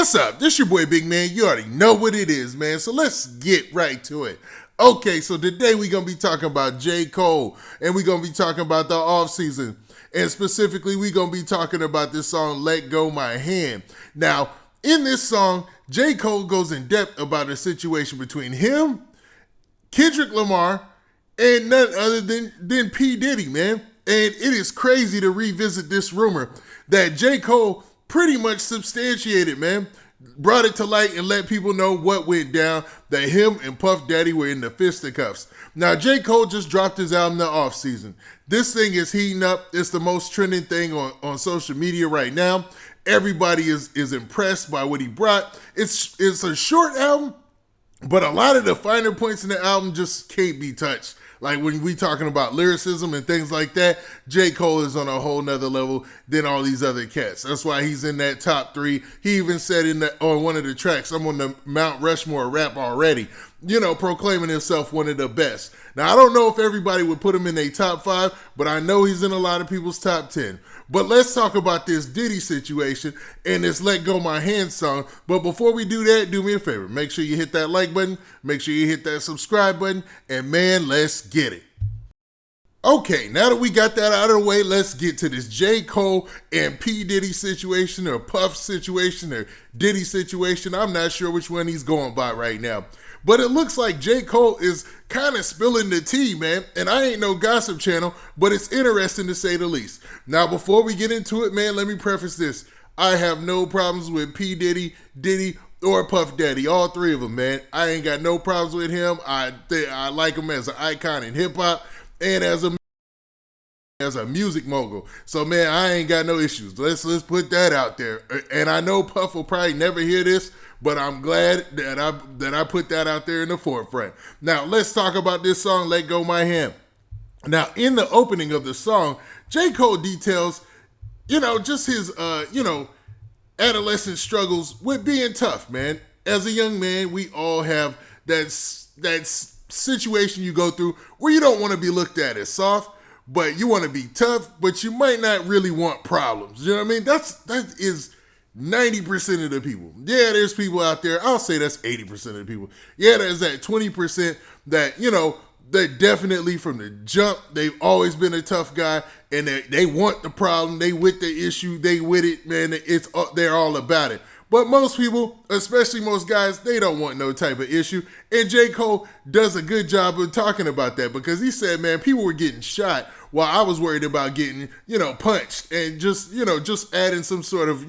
What's up? This your boy Big Man. You already know what it is, man. So let's get right to it. Okay, so today we're going to be talking about J. Cole, and we're going to be talking about the offseason. And specifically, we're going to be talking about this song, Let Go My Hand. Now, in this song, J. Cole goes in depth about a situation between him, Kendrick Lamar, and none other than P. Diddy, man. And it is crazy to revisit this rumor that J. Cole pretty much substantiated, man. Brought it to light and let people know what went down, that him and Puff Daddy were in the fisticuffs. Now, J. Cole just dropped his album the offseason. This thing is heating up. It's the most trending thing on social media right now. Everybody is impressed by what he brought. It's a short album, but a lot of the finer points in the album just can't be touched. Like when we talking about lyricism and things like that, J. Cole is on a whole nother level than all these other cats. That's why he's in that top 3. He even said on one of the tracks, I'm on the Mount Rushmore rap already, proclaiming himself one of the best. Now, I don't know if everybody would put him in their top 5, but I know he's in a lot of people's top 10. But let's talk about this Diddy situation and this Let Go My Hand song. But before we do that, do me a favor. Make sure you hit that like button. Make sure you hit that subscribe button. And man, let's get it. Okay, now that we got that out of the way, let's get to this J. Cole and P. Diddy situation, or Puff situation, or Diddy situation. I'm not sure which one he's going by right now. But it looks like J. Cole is kind of spilling the tea, man. And I ain't no gossip channel, but it's interesting to say the least. Now, before we get into it, man, let me preface this. I have no problems with P. Diddy, or Puff Daddy, all 3 of them, man. I ain't got no problems with him. I like him as an icon in hip-hop and as a music mogul. So, man, I ain't got no issues. Let's put that out there. And I know Puff will probably never hear this, but I'm glad that I put that out there in the forefront. Now, let's talk about this song, Let Go My Hand. Now, in the opening of the song, J. Cole details, just his, adolescent struggles with being tough, man. As a young man, we all have that situation you go through where you don't want to be looked at as soft, but you want to be tough, but you might not really want problems. You know what I mean? That is 90% of the people. Yeah, there's people out there. I'll say that's 80% of the people. Yeah, there's that 20% that, that definitely from the jump, they've always been a tough guy, and they want the problem. They with the issue. They with it, man. They're all about it. But most people, especially most guys, they don't want no type of issue. And J. Cole does a good job of talking about that, because he said, man, people were getting shot while I was worried about getting, punched, and just adding some sort of,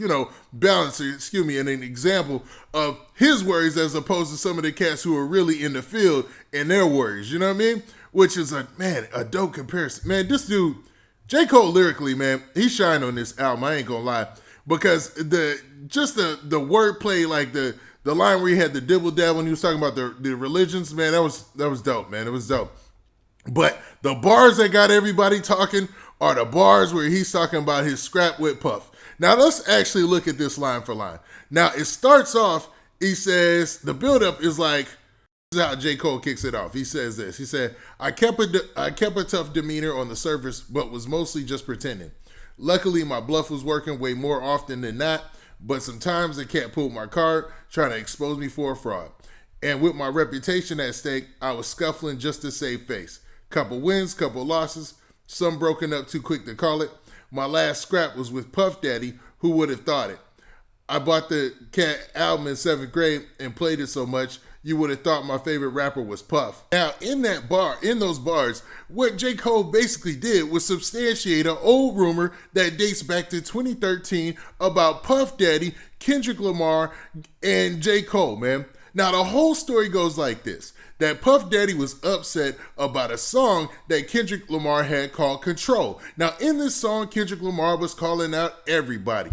balance, and an example of his worries as opposed to some of the cats who are really in the field and their worries, you know what I mean? Which is a dope comparison. Man, this dude, J. Cole lyrically, man, he shined on this album, I ain't gonna lie. Because the wordplay, like the line where he had the dibble dab when he was talking about the religions, man, that was dope, man. It was dope. But the bars that got everybody talking are the bars where he's talking about his scrap with Puff. Now let's actually look at this line for line. Now it starts off, he says, the buildup is like, this is how J. Cole kicks it off. He says this. He said, I kept a tough demeanor on the surface, but was mostly just pretending. Luckily, my bluff was working way more often than not, but sometimes the cat pulled my card, trying to expose me for a fraud. And with my reputation at stake, I was scuffling just to save face. Couple wins, couple losses, some broken up too quick to call it. My last scrap was with Puff Daddy, who would have thought it? I bought the Cat album in 7th grade and played it so much, you would have thought my favorite rapper was Puff. Now, in those bars, what J. Cole basically did was substantiate an old rumor that dates back to 2013 about Puff Daddy, Kendrick Lamar, and J. Cole, man. Now, the whole story goes like this, that Puff Daddy was upset about a song that Kendrick Lamar had called Control. Now, in this song, Kendrick Lamar was calling out everybody.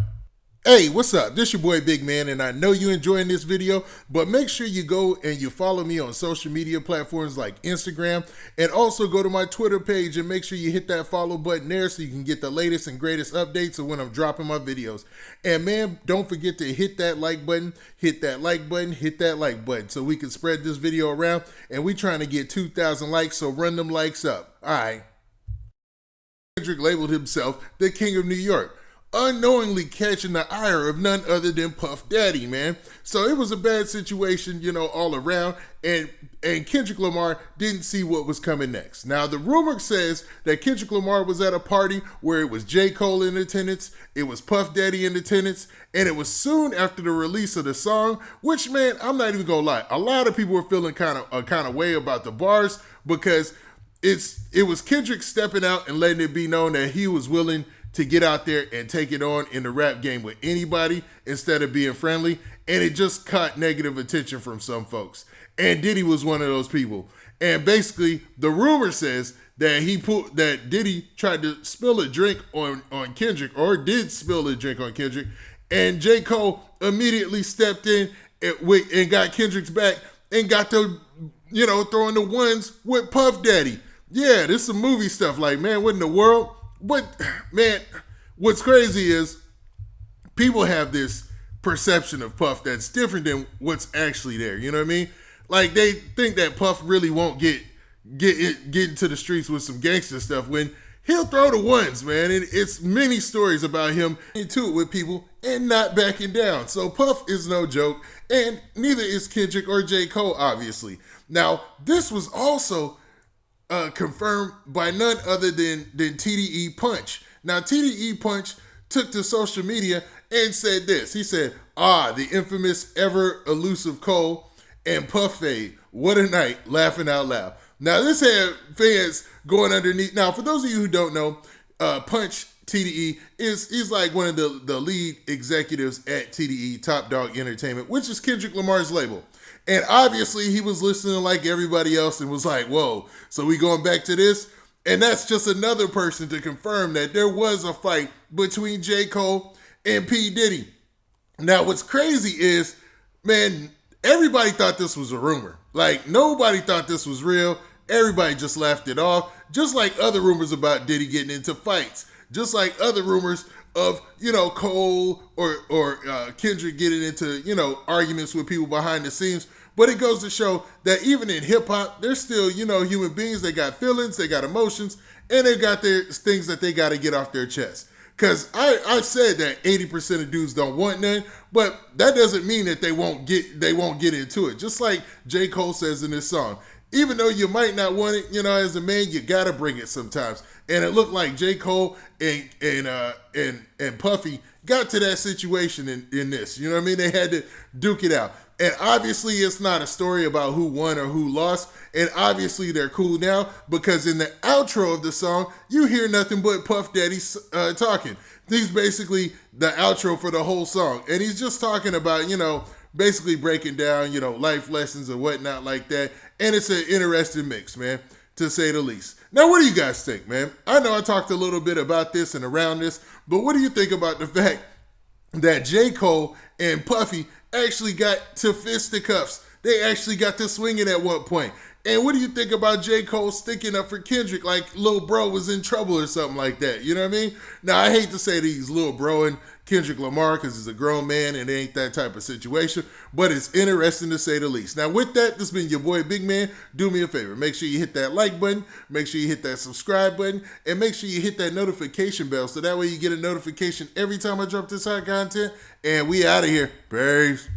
Hey, what's up? This your boy Big Man, and I know you enjoying this video, but make sure you go and you follow me on social media platforms like Instagram, and also go to my Twitter page and make sure you hit that follow button there so you can get the latest and greatest updates of when I'm dropping my videos. And man, don't forget to hit that like button, hit that like button, hit that like button so we can spread this video around, and we trying to get 2,000 likes, so run them likes up. All right. Kendrick labeled himself the King of New York. unknowingly catching the ire of none other than Puff Daddy, man. So it was a bad situation, all around, and Kendrick Lamar didn't see what was coming next. Now, the rumor says that Kendrick Lamar was at a party where it was J. Cole in attendance, it was Puff Daddy in attendance, and it was soon after the release of the song, which, man, I'm not even gonna lie, a lot of people were feeling kind of way about the bars because it was Kendrick stepping out and letting it be known that he was willing to get out there and take it on in the rap game with anybody instead of being friendly, and it just caught negative attention from some folks. And Diddy was one of those people. And basically, the rumor says that Diddy tried to spill a drink on Kendrick, or did spill a drink on Kendrick, and J. Cole immediately stepped in and got Kendrick's back and got to, throwing the ones with Puff Daddy. Yeah, this is some movie stuff. Like, man, what in the world? But, man, what's crazy is people have this perception of Puff that's different than what's actually there. You know what I mean? Like, they think that Puff really won't get into the streets with some gangster stuff when he'll throw the ones, man. And it's many stories about him into it with people and not backing down. So Puff is no joke, and neither is Kendrick or J. Cole, obviously. Now, this was also confirmed by none other than TDE Punch. Now, TDE Punch took to social media and said this. He said, the infamous ever elusive Cole and Puff Fade. What a night, laughing out loud. Now, this had fans going underneath. Now, for those of you who don't know, Punch TDE he's like one of the lead executives at TDE, Top Dog Entertainment, which is Kendrick Lamar's label. And obviously, he was listening like everybody else and was like, whoa, so we going back to this? And that's just another person to confirm that there was a fight between J. Cole and P. Diddy. Now, what's crazy is, man, everybody thought this was a rumor. Like, nobody thought this was real. Everybody just laughed it off. Just like other rumors about Diddy getting into fights. Just like other rumors of, Cole or Kendrick getting into, arguments with people behind the scenes. But it goes to show that even in hip hop, they're still, human beings. They got feelings, they got emotions, and they got their things that they got to get off their chest. Because I said that 80% of dudes don't want none, but that doesn't mean that they won't get into it. Just like J. Cole says in this song, even though you might not want it, as a man, you gotta bring it sometimes. And it looked like J. Cole and Puffy got to that situation in this. You know what I mean? They had to duke it out. And obviously, it's not a story about who won or who lost. And obviously, they're cool now because in the outro of the song, you hear nothing but Puff Daddy talking. He's basically the outro for the whole song. And he's just talking about, basically breaking down, life lessons and whatnot like that. And it's an interesting mix, man, to say the least. Now, what do you guys think, man? I know I talked a little bit about this and around this, but what do you think about the fact that J. Cole and Puffy actually got to fisticuffs? They actually got to swinging at one point. And what do you think about J. Cole sticking up for Kendrick like Lil Bro was in trouble or something like that? You know what I mean? Now, I hate to say that he's Lil Bro and Kendrick Lamar because he's a grown man and it ain't that type of situation, but it's interesting to say the least. Now, with that, this has been your boy Big Man. Do me a favor. Make sure you hit that like button, make sure you hit that subscribe button, and make sure you hit that notification bell so that way you get a notification every time I drop this hot content. And we out of here. Peace.